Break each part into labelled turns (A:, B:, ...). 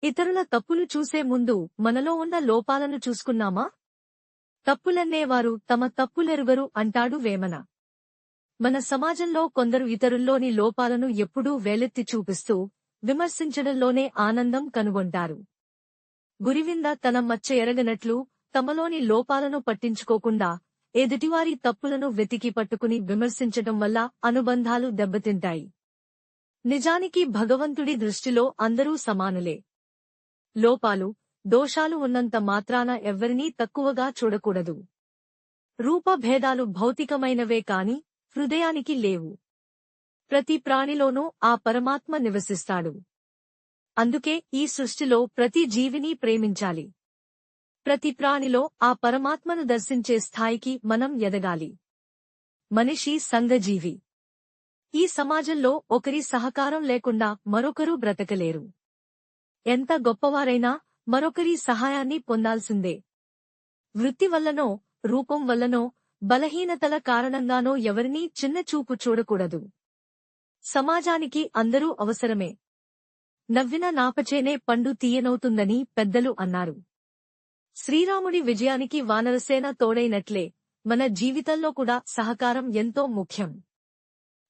A: ఇతరుల తప్పులు చూసే ముందు మనలో ఉన్న లోపాలను చూసుకున్నామా? తప్పులన్నేవారు తమ తప్పులెరుగరు అంటాడు వేమన. మన సమాజంలో కొందరు ఇతరుల్లోని లోపాలను ఎప్పుడూ వేలెత్తి చూపిస్తూ విమర్శించడంలోనే ఆనందం కనుగొంటారు. గురివింద తన మచ్చ ఎరగనట్లు తమలోని లోపాలను పట్టించుకోకుండా ఎదుటివారి తప్పులను వెతికి పట్టుకుని విమర్శించటం వల్ల అనుబంధాలు దెబ్బతింటాయి. నిజానికి భగవంతుడి దృష్టిలో అందరూ సమానులే. లోపాలు, దోషాలు ఉన్నంత మాత్రాన ఎవ్వరినీ తక్కువగా చూడకూడదు. రూపభేదాలు భౌతికమైనవే కాని హృదయానికి లేవు. ప్రతి ప్రాణిలోనూ ఆ పరమాత్మ నివసిస్తాడు. అందుకే ఈ సృష్టిలో ప్రతి జీవిని ప్రేమించాలి. ప్రతి ప్రాణిలో ఆ పరమాత్మను దర్శించే స్థాయికి మనం ఎదగాలి. మనిషి సంఘజీవి. ఈ సమాజంలో ఒకరి సహకారం లేకుండా మరొకరు బ్రతకలేరు. ఎంత గొప్పవారైనా మరొకరి సహాయాన్ని పొందాల్సిందే. వృత్తి వల్లనో, రూపం వల్లనో, బలహీనతల కారణంగానో ఎవరినీ చిన్నచూపు చూడకూడదు. సమాజానికి అందరూ అవసరమే. నవ్విన నాపచేనే పండు తీయనవుతుందని పెద్దలు అన్నారు. శ్రీరాముడి విజయానికి వానరసేన తోడైనట్లే మన జీవితంలో కూడా సహకారం ఎంతో ముఖ్యం.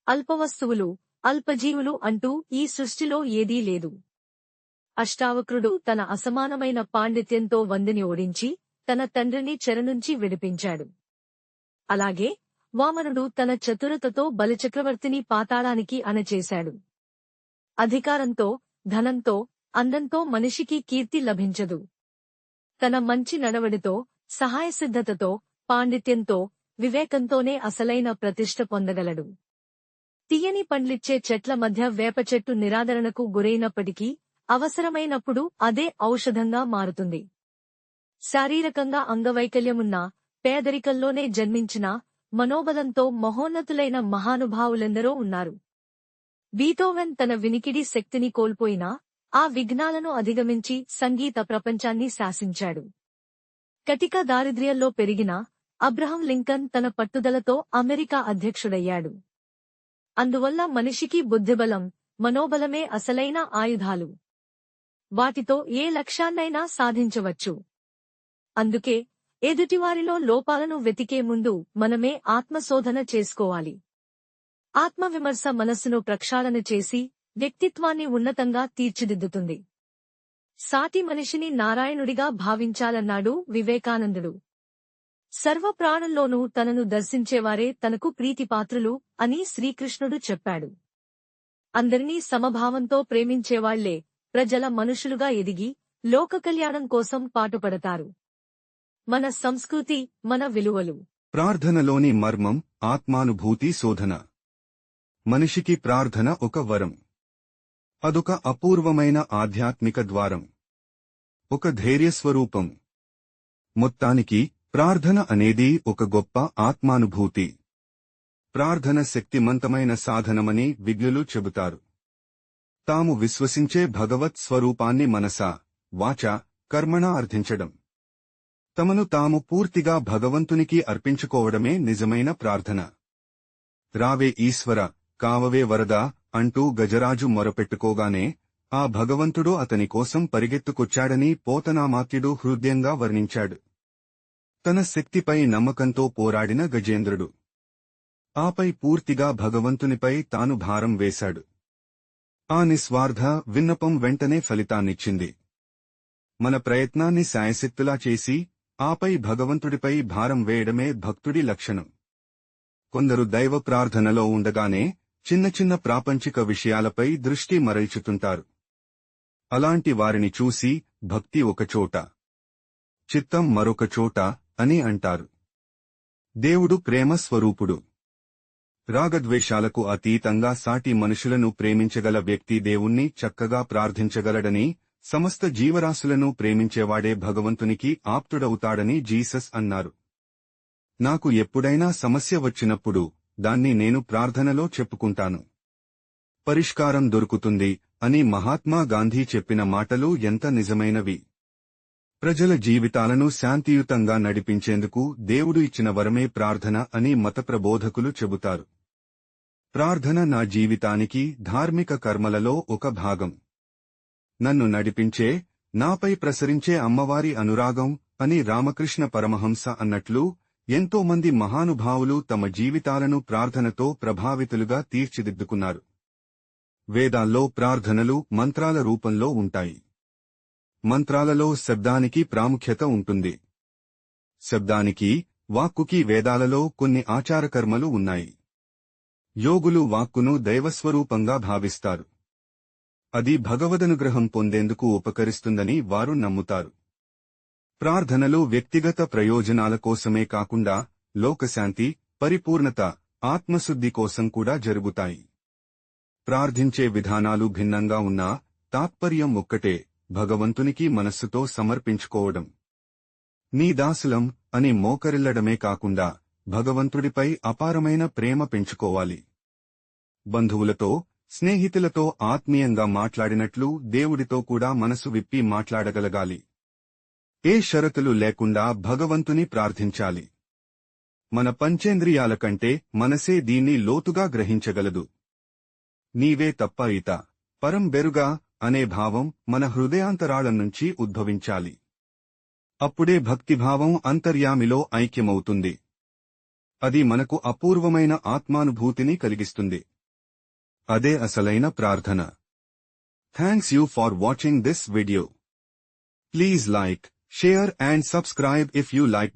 A: అల్పవస్తువులు, అల్పజీవులు అంటూ ఈ సృష్టిలో ఏదీ లేదు. అష్టావక్రుడు తన అసమానమైన పాండిత్యంతో వందిని ఓడించి తన తండ్రిని చెరనుంచి విడిపించాడు. అలాగే వామనుడు తన చతురతతో బలిచక్రవర్తిని పాతాళానికి అణచేశాడు. అధికారంతో, ధనంతో, అందంతో మనిషికి కీర్తి లభించదు. తన మంచి నడవడితో, సహాయసిద్ధతతో, పాండిత్యంతో, వివేకంతోనే అసలైన ప్రతిష్ఠ పొందగలడు. తీయని పండ్లిచ్చే చెట్ల మధ్య వేప చెట్టు నిరాదరణకు గురైనప్పటికీ అవసరమైనప్పుడు అదే ఔషధంగా మారుతుంది. శారీరకంగా అంగవైకల్యమున్నా, పేదరికంలోనే జన్మించినా మనోబలంతో మహోన్నతులైన మహానుభావులెందరో ఉన్నారు. బీథోవెన్ తన వినికిడి శక్తిని కోల్పోయినా ఆ విఘ్నాలను అధిగమించి సంగీత ప్రపంచాన్ని శాసించాడు. కటిక దారిద్ర్యంలో పెరిగిన అబ్రహం లింకన్ తన పట్టుదలతో అమెరికా అధ్యక్షుడయ్యాడు. అందువల్ల మనిషికి బుద్ధిబలం, మనోబలమే అసలైన ఆయుధాలు. వాటితో ఏ లక్ష్యాన్నైనా సాధించవచ్చు. అందుకే ఎదుటివారిలో లోపాలను వెతికే ముందు మనమే ఆత్మశోధన చేసుకోవాలి. ఆత్మవిమర్శ మనస్సును ప్రక్షాళన చేసి వ్యక్తిత్వాన్ని ఉన్నతంగా తీర్చిదిద్దుతుంది. సాటి మనిషిని నారాయణుడిగా భావించాలన్నాడు వివేకానందుడు. సర్వప్రాణుల్లోనూ తనను దర్శించేవారే తనకు ప్రీతిపాత్రులు అని శ్రీకృష్ణుడు చెప్పాడు. అందరినీ సమభావంతో ప్రేమించేవాళ్లే ప్రజల మనుషులుగా ఎదిగి లోక కళ్యాణం కోసం పాటుపడతారు. మన సంస్కృతి, మన విలువలు.
B: ప్రార్థనలోని మర్మం ఆత్మానుభూతి శోధన. మనిషికి ప్రార్థన ఒక వరం. అదొక అపూర్వమైన ఆధ్యాత్మిక ద్వారం. ఒక ధైర్యస్వరూపం. మొత్తానికి ప్రార్థన అనేది ఒక గొప్ప ఆత్మానుభూతి. ప్రార్థన శక్తిమంతమైన సాధనమని విజ్ఞులు చెబుతారు. తాము విశ్వసించే భగవత్ స్వరూపాన్ని మనసా, వాచా, కర్మణా అర్థించడం. తమను తాము పూర్తిగా భగవంతునికి అర్పించుకోవడమే నిజమైన ప్రార్థన. రావే ఈశ్వర, కావవే వరదా అంటూ గజరాజు మొరపెట్టుకోగానే ఆ భగవంతుడు అతని కోసం పరిగెత్తుకొచ్చాడని పోతనామాత్యుడు హృదయంగా వర్ణించాడు. తన శక్తిపై నమ్మకంతో పోరాడిన గజేంద్రుడు ఆపై పూర్తిగా భగవంతునిపై తాను భారం వేశాడు. ఆ నిస్వార్థ విన్నపం వెంటనే ఫలితాన్నిచ్చింది. మన ప్రయత్నాన్ని శాయశక్తులా చేసి ఆపై భగవంతుడిపై భారం వేయడమే భక్తుడి లక్షణం. కొందరు దైవ ప్రార్థనలో ఉండగానే చిన్న చిన్న ప్రాపంచిక విషయాలపై దృష్టి మరల్చుతుంటారు. అలాంటి వారిని చూసి భక్తి ఒకచోట, చిత్తం మరొక చోట అని అంటారు. దేవుడు ప్రేమ స్వరూపుడు. రాగద్వేషాలకు అతీతంగా సాటి మనుషులను ప్రేమించగల వ్యక్తి దేవుణ్ణి చక్కగా ప్రార్థించగలడని, సమస్త జీవరాశులను ప్రేమించేవాడే భగవంతునికి ఆప్తుడవుతాడని జీసస్ అన్నారు. నాకు ఎప్పుడైనా సమస్య వచ్చినప్పుడు దాన్ని నేను ప్రార్థనలో చెప్పుకుంటాను. పరిష్కారం దొరుకుతుంది అని మహాత్మా గాంధీ చెప్పిన మాటలు ఎంత నిజమైనవి. ప్రజల జీవితాలను శాంతియుతంగా నడిపించేందుకు దేవుడు ఇచ్చిన వరమే ప్రార్థన అని మత ప్రబోధకులు చెబుతారు. ప్రార్థన నా జీవితానికి ధార్మిక కర్మలలో ఒక భాగం. నన్ను నడిపించే, నాపై ప్రసరించే అమ్మవారి అనురాగం అని రామకృష్ణ పరమహంస అన్నట్లు ఎంతోమంది మహానుభావులు తమ జీవితాలను ప్రార్థనతో ప్రభావితులుగా తీర్చిదిద్దుకున్నారు. వేదాల్లో ప్రార్థనలు మంత్రాల రూపంలో ఉంటాయి. మంత్రాలలో శబ్దానికి ప్రాముఖ్యత ఉంటుంది. శబ్దానికి, వాక్కుకి వేదాలలో కొన్ని ఆచారకర్మలు ఉన్నాయి. యోగులు వాక్కును దైవస్వరూపంగా భావిస్తారు. అది భగవదనుగ్రహం పొందేందుకు ఉపకరిస్తుందని వారు నమ్ముతారు. ప్రార్థనలు వ్యక్తిగత ప్రయోజనాల కోసమే కాకుండా లోకశాంతి, పరిపూర్ణత, ఆత్మశుద్ధి కోసం కూడా జరుగుతాయి. ప్రార్థించే విధానాలు భిన్నంగా ఉన్నా తాత్పర్యం ఒక్కటే, భగవంతునికి మనస్సుతో సమర్పించుకోవడం. నీ దాసులం అని మోకరిల్లడమే కాకుండా భగవంతుడిపై అపారమైన ప్రేమ పెంచుకోవాలి. బంధువులతో, స్నేహితులతో ఆత్మీయంగా మాట్లాడినట్లు దేవుడితో కూడా మనసు విప్పి మాట్లాడగలగాలి. ఏ షరతులు లేకుండా భగవంతుని ప్రార్థించాలి. మన పంచేంద్రియాల కంటే మనసే దీన్ని లోతుగా గ్రహించగలదు. నీవే తప్ప ఇత పరం బెరుగా అనే భావం మన హృదయాంతరాళం నుంచి ఉద్భవించాలి. అప్పుడే భక్తిభావం అంతర్యామిలో ఐక్యమవుతుంది. అది మనకు అపూర్వమైన ఆత్మానుభూతిని కలిగిస్తుంది. అదే అసలైన ప్రార్థన. Thanks you far watching this video. Please like, share and subscribe if you like.